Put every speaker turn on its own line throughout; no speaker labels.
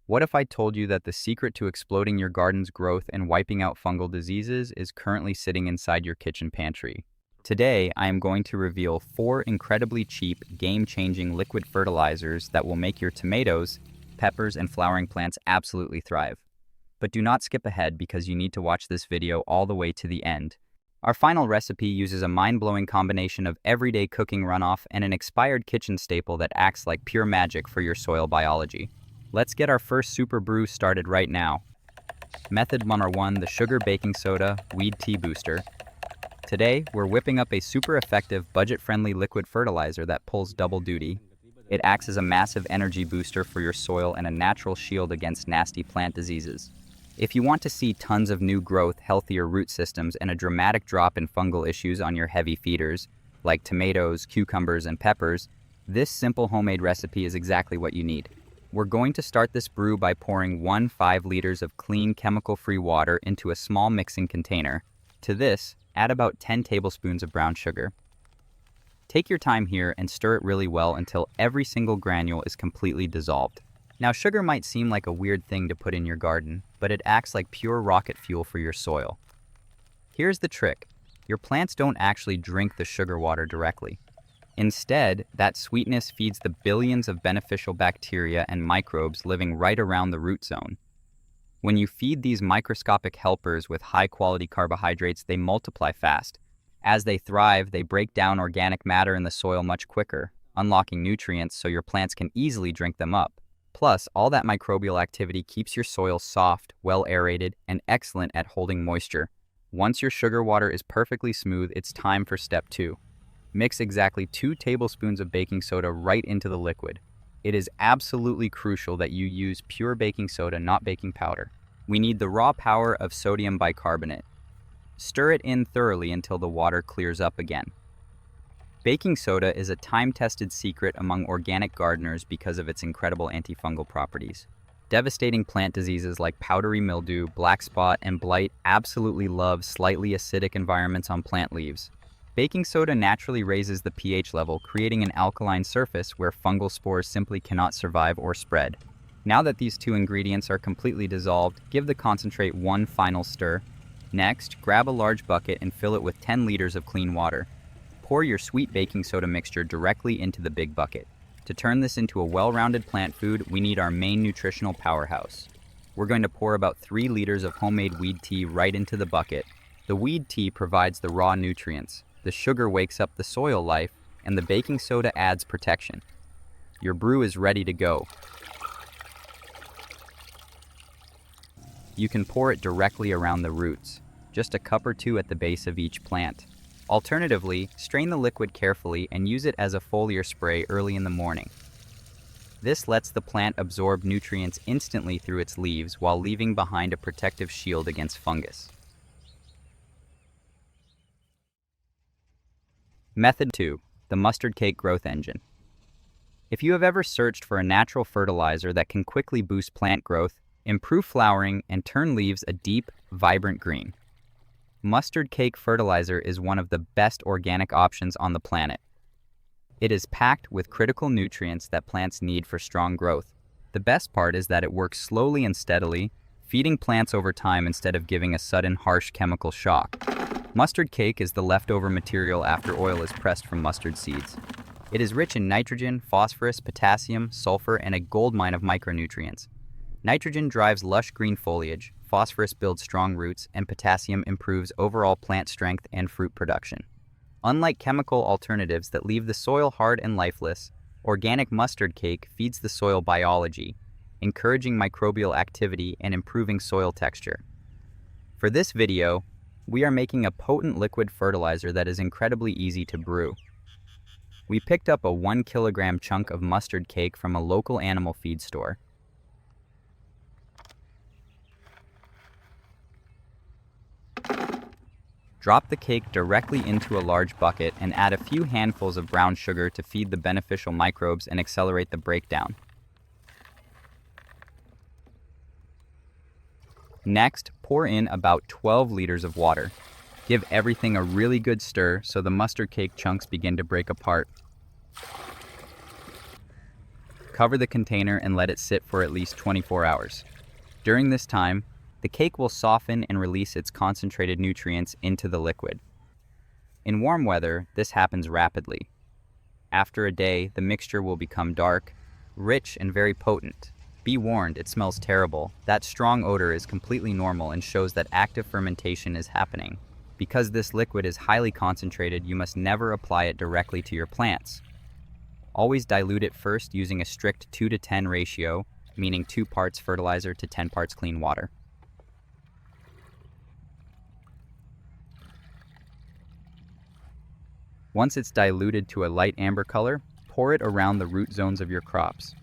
What if I told you that the secret to exploding your garden's growth and wiping out fungal diseases is currently sitting inside your kitchen pantry? Today, I am going to reveal 4 incredibly cheap, game-changing liquid fertilizers that will make your tomatoes, peppers, and flowering plants absolutely thrive. But do not skip ahead because you need to watch this video all the way to the end. Our final recipe uses a mind-blowing combination of everyday cooking runoff and an expired kitchen staple that acts like pure magic for your soil biology. Let's get our first super brew started right now. Method number 1, the sugar baking soda weed tea booster. Today, we're whipping up a super effective, budget-friendly liquid fertilizer that pulls double duty. It acts as a massive energy booster for your soil and a natural shield against nasty plant diseases. If you want to see tons of new growth, healthier root systems, and a dramatic drop in fungal issues on your heavy feeders, like tomatoes, cucumbers, and peppers, this simple homemade recipe is exactly what you need. We're going to start this brew by pouring 5 liters of clean, chemical-free water into a small mixing container. To this, add about 10 tablespoons of brown sugar. Take your time here and stir it really well until every single granule is completely dissolved. Now, sugar might seem like a weird thing to put in your garden, but it acts like pure rocket fuel for your soil. Here's the trick. Your plants don't actually drink the sugar water directly. Instead, that sweetness feeds the billions of beneficial bacteria and microbes living right around the root zone. When you feed these microscopic helpers with high-quality carbohydrates, they multiply fast. As they thrive, they break down organic matter in the soil much quicker, unlocking nutrients so your plants can easily drink them up. Plus, all that microbial activity keeps your soil soft, well-aerated, and excellent at holding moisture. Once your sugar water is perfectly smooth, it's time for step 2. Mix exactly 2 tablespoons of baking soda right into the liquid. It is absolutely crucial that you use pure baking soda, not baking powder. We need the raw power of sodium bicarbonate. Stir it in thoroughly until the water clears up again. Baking soda is a time-tested secret among organic gardeners because of its incredible antifungal properties. Devastating plant diseases like powdery mildew, black spot, and blight absolutely love slightly acidic environments on plant leaves. Baking soda naturally raises the pH level, creating an alkaline surface where fungal spores simply cannot survive or spread. Now that these 2 ingredients are completely dissolved, give the concentrate one final stir. Next, grab a large bucket and fill it with 10 liters of clean water. Pour your sweet baking soda mixture directly into the big bucket. To turn this into a well-rounded plant food, we need our main nutritional powerhouse. We're going to pour about 3 liters of homemade weed tea right into the bucket. The weed tea provides the raw nutrients. The sugar wakes up the soil life, and the baking soda adds protection. Your brew is ready to go. You can pour it directly around the roots, just a cup or 2 at the base of each plant. Alternatively, strain the liquid carefully and use it as a foliar spray early in the morning. This lets the plant absorb nutrients instantly through its leaves while leaving behind a protective shield against fungus. Method 2, the mustard cake growth engine. If you have ever searched for a natural fertilizer that can quickly boost plant growth, improve flowering, and turn leaves a deep, vibrant green, mustard cake fertilizer is one of the best organic options on the planet. It is packed with critical nutrients that plants need for strong growth. The best part is that it works slowly and steadily, feeding plants over time instead of giving a sudden harsh chemical shock. Mustard cake is the leftover material after oil is pressed from mustard seeds. It is rich in nitrogen, phosphorus, potassium, sulfur, and a goldmine of micronutrients. Nitrogen drives lush green foliage, phosphorus builds strong roots, and potassium improves overall plant strength and fruit production. Unlike chemical alternatives that leave the soil hard and lifeless, organic mustard cake feeds the soil biology, encouraging microbial activity and improving soil texture. For this video, we are making a potent liquid fertilizer that is incredibly easy to brew. We picked up a 1 kilogram chunk of mustard cake from a local animal feed store. Drop the cake directly into a large bucket and add a few handfuls of brown sugar to feed the beneficial microbes and accelerate the breakdown. Next, pour in about 12 liters of water. Give everything a really good stir so the mustard cake chunks begin to break apart. Cover the container and let it sit for at least 24 hours. During this time, the cake will soften and release its concentrated nutrients into the liquid. In warm weather, this happens rapidly. After a day, the mixture will become dark, rich, and very potent. Be warned, it smells terrible. That strong odor is completely normal and shows that active fermentation is happening. Because this liquid is highly concentrated, you must never apply it directly to your plants. Always dilute it first using a strict 2-to-10 ratio, meaning 2 parts fertilizer to 10 parts clean water. Once it's diluted to a light amber color, pour it around the root zones of your crops.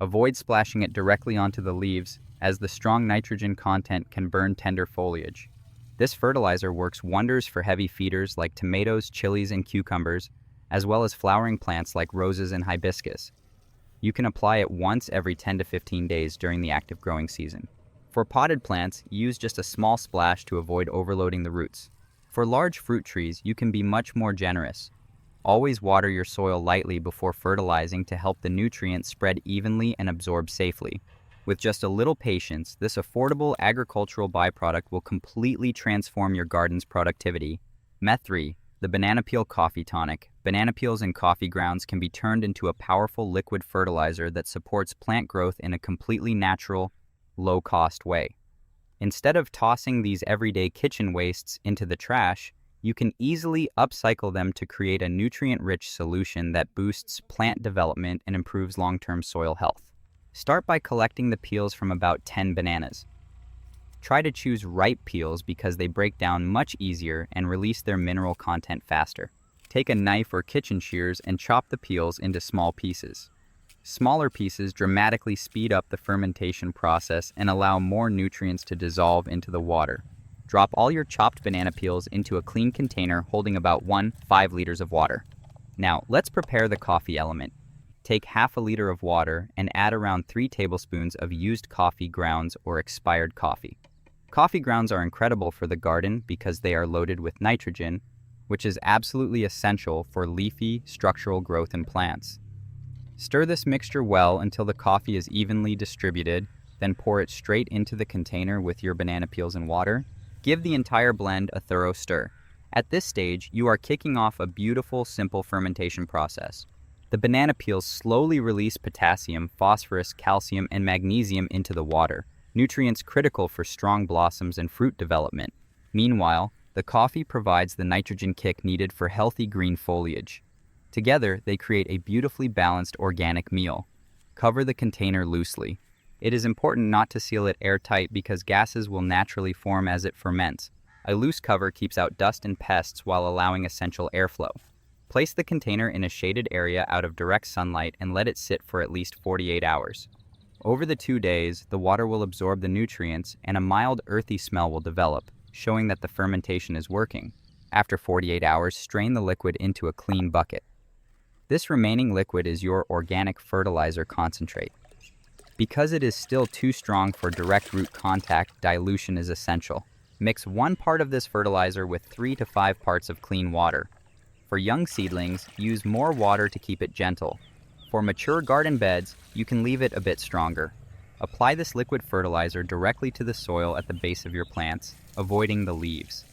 Avoid splashing it directly onto the leaves, as the strong nitrogen content can burn tender foliage. This fertilizer works wonders for heavy feeders like tomatoes, chilies, and cucumbers, as well as flowering plants like roses and hibiscus. You can apply it once every 10 to 15 days during the active growing season. For potted plants, use just a small splash to avoid overloading the roots. For large fruit trees, you can be much more generous. Always water your soil lightly before fertilizing to help the nutrients spread evenly and absorb safely. With just a little patience, this affordable agricultural byproduct will completely transform your garden's productivity. Method 3. The banana peel coffee tonic. Banana peels and coffee grounds can be turned into a powerful liquid fertilizer that supports plant growth in a completely natural, low-cost way. Instead of tossing these everyday kitchen wastes into the trash, you can easily upcycle them to create a nutrient-rich solution that boosts plant development and improves long-term soil health. Start by collecting the peels from about 10 bananas. Try to choose ripe peels because they break down much easier and release their mineral content faster. Take a knife or kitchen shears and chop the peels into small pieces. Smaller pieces dramatically speed up the fermentation process and allow more nutrients to dissolve into the water. Drop all your chopped banana peels into a clean container holding about 5 liters of water. Now, let's prepare the coffee element. Take half a liter of water and add around 3 tablespoons of used coffee grounds or expired coffee. Coffee grounds are incredible for the garden because they are loaded with nitrogen, which is absolutely essential for leafy, structural growth in plants. Stir this mixture well until the coffee is evenly distributed, then pour it straight into the container with your banana peels and water. Give the entire blend a thorough stir. At this stage, you are kicking off a beautiful, simple fermentation process. The banana peels slowly release potassium, phosphorus, calcium, and magnesium into the water, nutrients critical for strong blossoms and fruit development. Meanwhile, the coffee provides the nitrogen kick needed for healthy green foliage. Together, they create a beautifully balanced organic meal. Cover the container loosely. It is important not to seal it airtight because gases will naturally form as it ferments. A loose cover keeps out dust and pests while allowing essential airflow. Place the container in a shaded area out of direct sunlight and let it sit for at least 48 hours. Over the 2 days, the water will absorb the nutrients and a mild earthy smell will develop, showing that the fermentation is working. After 48 hours, strain the liquid into a clean bucket. This remaining liquid is your organic fertilizer concentrate. Because it is still too strong for direct root contact, dilution is essential. Mix 1 part of this fertilizer with 3 to 5 parts of clean water. For young seedlings, use more water to keep it gentle. For mature garden beds, you can leave it a bit stronger. Apply this liquid fertilizer directly to the soil at the base of your plants, avoiding the leaves.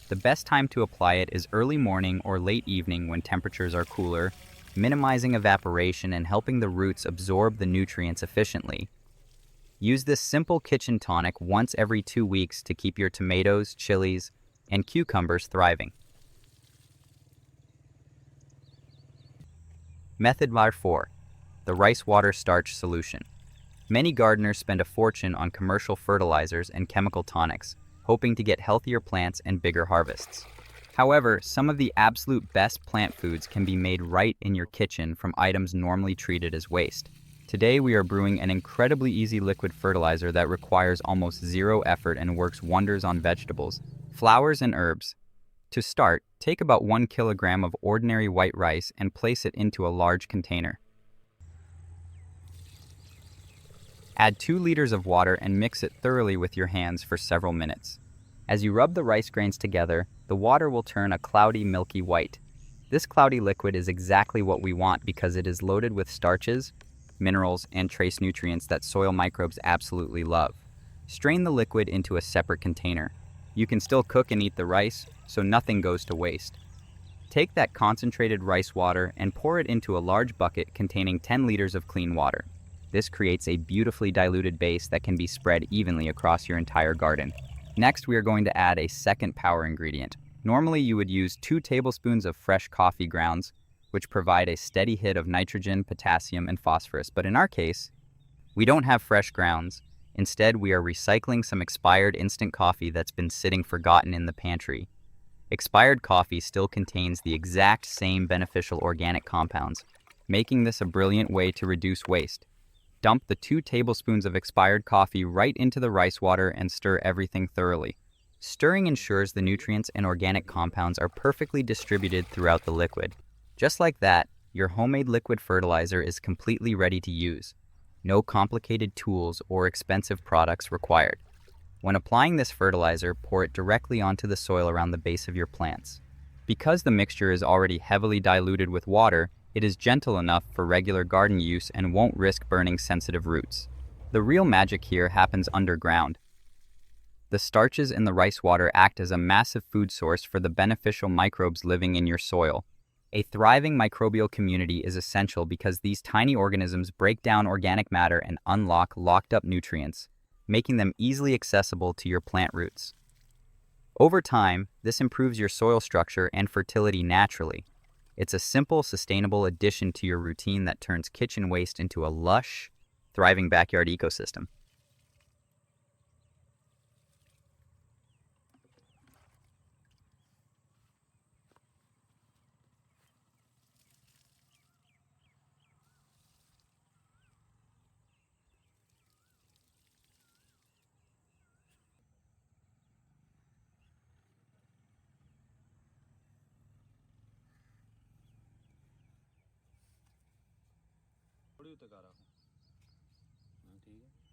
The best time to apply it is early morning or late evening when temperatures are cooler, minimizing evaporation and helping the roots absorb the nutrients efficiently. Use this simple kitchen tonic once every 2 weeks to keep your tomatoes, chilies, and cucumbers thriving. Method 4. The rice water starch solution. Many gardeners spend a fortune on commercial fertilizers and chemical tonics, hoping to get healthier plants and bigger harvests. However, some of the absolute best plant foods can be made right in your kitchen from items normally treated as waste. Today we are brewing an incredibly easy liquid fertilizer that requires almost zero effort and works wonders on vegetables, flowers, and herbs. To start, take about 1 kilogram of ordinary white rice and place it into a large container. Add 2 liters of water and mix it thoroughly with your hands for several minutes. As you rub the rice grains together, the water will turn a cloudy, milky white. This cloudy liquid is exactly what we want because it is loaded with starches, minerals, and trace nutrients that soil microbes absolutely love. Strain the liquid into a separate container. You can still cook and eat the rice, so nothing goes to waste. Take that concentrated rice water and pour it into a large bucket containing 10 liters of clean water. This creates a beautifully diluted base that can be spread evenly across your entire garden. Next, we are going to add a second power ingredient. Normally, you would use 2 tablespoons of fresh coffee grounds, which provide a steady hit of nitrogen, potassium, and phosphorus. But in our case, we don't have fresh grounds. Instead, we are recycling some expired instant coffee that's been sitting forgotten in the pantry. Expired coffee still contains the exact same beneficial organic compounds, making this a brilliant way to reduce waste. Dump the 2 tablespoons of expired coffee right into the rice water and stir everything thoroughly. Stirring ensures the nutrients and organic compounds are perfectly distributed throughout the liquid. Just like that, your homemade liquid fertilizer is completely ready to use. No complicated tools or expensive products required. When applying this fertilizer, pour it directly onto the soil around the base of your plants. Because the mixture is already heavily diluted with water, it is gentle enough for regular garden use and won't risk burning sensitive roots. The real magic here happens underground. The starches in the rice water act as a massive food source for the beneficial microbes living in your soil. A thriving microbial community is essential because these tiny organisms break down organic matter and unlock locked-up nutrients, making them easily accessible to your plant roots. Over time, this improves your soil structure and fertility naturally. It's a simple, sustainable addition to your routine that turns kitchen waste into a lush, thriving backyard ecosystem.
थोड़ी उतकारा ठीक है।